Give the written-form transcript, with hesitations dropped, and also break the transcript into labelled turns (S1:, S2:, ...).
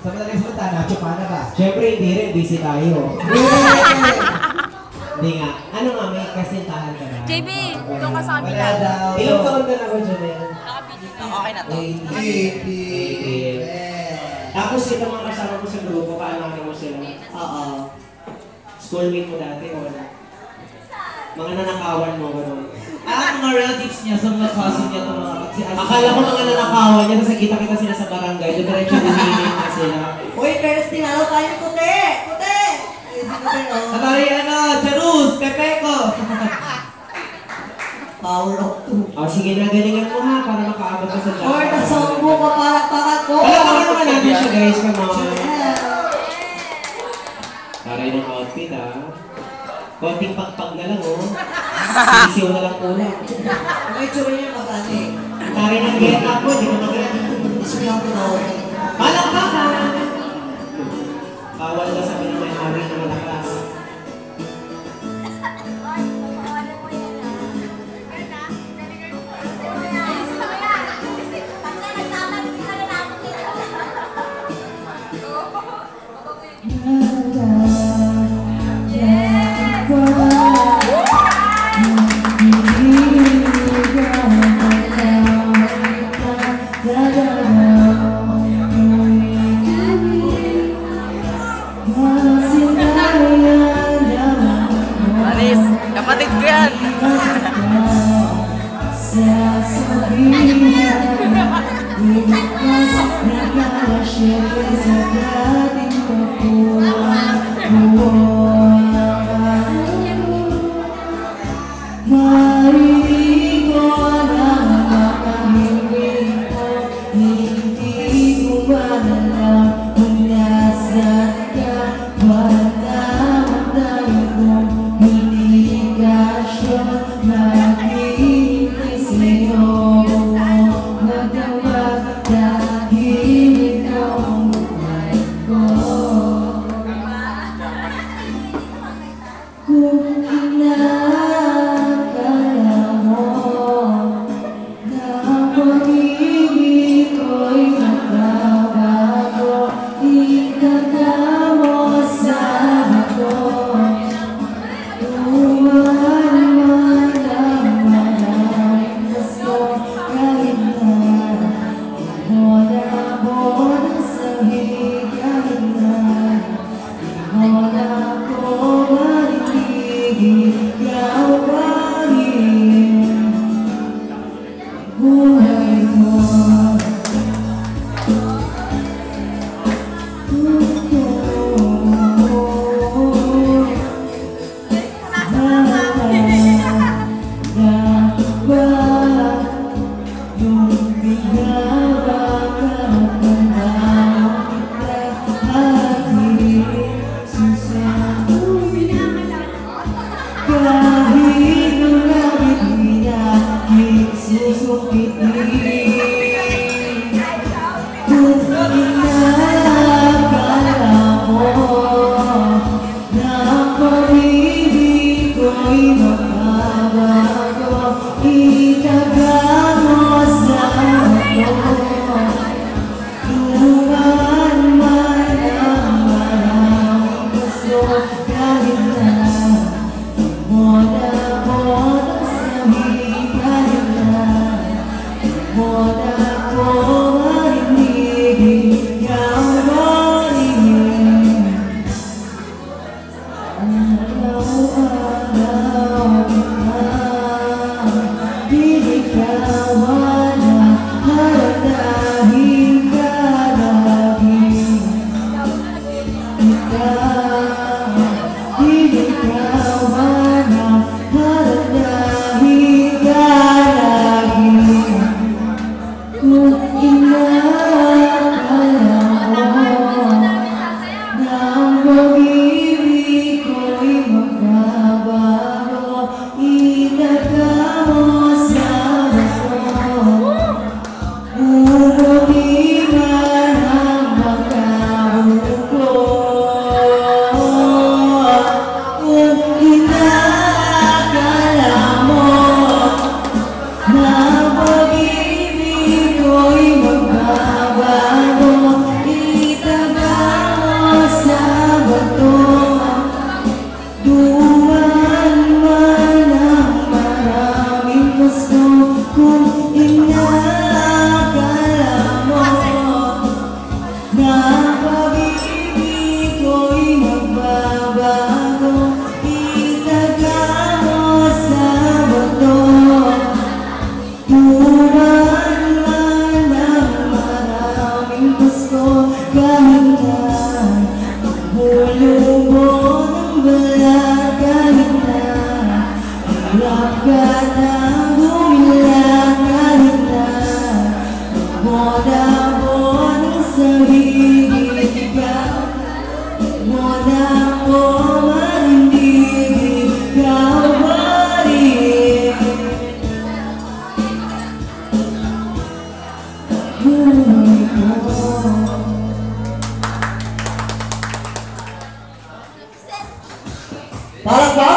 S1: Sa madaling salita, Nacho, paano ba?
S2: Siyempre, hindi rin. Busy tayo. Hindi nga. Ano nga, may kasintahan ka na?
S3: JB, doon ka sa amin
S1: Wala
S3: na.
S1: daw.
S2: Ilang taon ka na ba, Janelle?
S3: Nakapidyo ka. Okay na to.
S1: 80.
S2: Tapos ito mga kasama mo sa grupo, kaalaman mo sila.
S1: Oo.
S2: Schoolmate mo dati o wala? Mga nanakawan mo, gano'n.
S1: Mga relatives niya, sa mga cousin niya, ito mga
S2: Akala ko mga nanakawan niya kasi kita-kita sila sa barangay. Diretso bumingin na sila.
S4: Uy, Paris, tinalo tayo puti! Puti!
S1: Atari, Charus, Pepeco!
S4: Power of two.
S2: Sige na, galingan mo ha, para makaabot ka sa
S4: Or nasangbo ka palakpakan ko.
S2: Palakpakan naman natin siya guys, come on. Taray ng outfit ha. Konting pagpag na lang oh. Sisiw na lang ulang.
S4: May tsura niya magkano eh.
S2: Taray ng get up po, di mo mag-get.
S4: Gusto niya ako tinawag.
S2: Palakpakan! Bawal na sabi ng may-ari na malakas.
S3: Alis, kapatid ko yan.
S4: Parang